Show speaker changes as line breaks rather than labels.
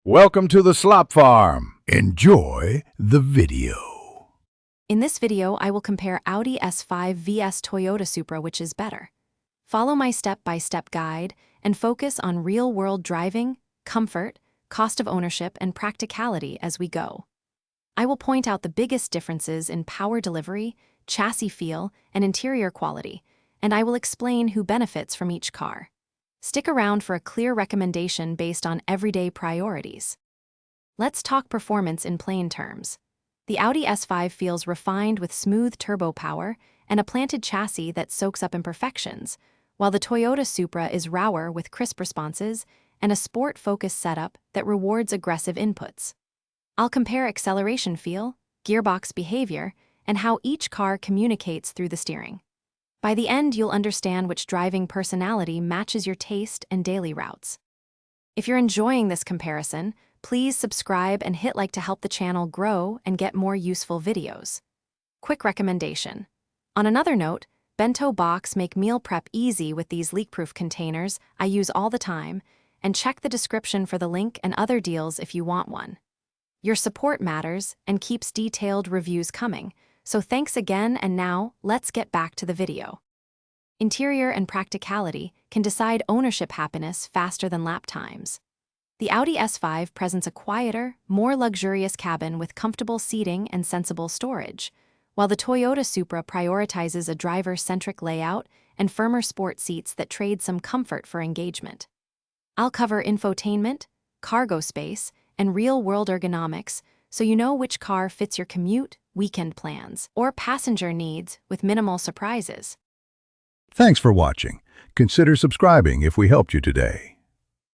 Welcome to the Slop Farm. Enjoy the video.
In this video, I will compare Audi S5 vs Toyota Supra, which is better. Follow my step-by-step guide and focus on real-world driving, comfort, cost of ownership, and practicality as we go. I will point out the biggest differences in power delivery, chassis feel, and interior quality, and I will explain who benefits from each car. Stick around for a clear recommendation based on everyday priorities. Let's talk performance in plain terms. The Audi S5 feels refined with smooth turbo power and a planted chassis that soaks up imperfections, while the Toyota Supra is rawer with crisp responses and a sport-focused setup that rewards aggressive inputs. I'll compare acceleration feel, gearbox behavior, and how each car communicates through the steering. By the end, you'll understand which driving personality matches your taste and daily routes. If you're enjoying this comparison, please subscribe and hit like to help the channel grow and get more useful videos. Quick recommendation. On another note, bento box make meal prep easy with these leak-proof containers I use all the time, and check the description for the link and other deals if you want one. Your support matters and keeps detailed reviews coming, so thanks again, and now let's get back to the video. Interior and practicality can decide ownership happiness faster than lap times. The Audi S5 presents a quieter, more luxurious cabin with comfortable seating and sensible storage, while the Toyota Supra prioritizes a driver-centric layout and firmer sport seats that trade some comfort for engagement. I'll cover infotainment, cargo space, and real-world ergonomics, so you know which car fits your commute, weekend plans, or passenger needs with minimal surprises.
Thanks for watching. Consider subscribing if we helped you today.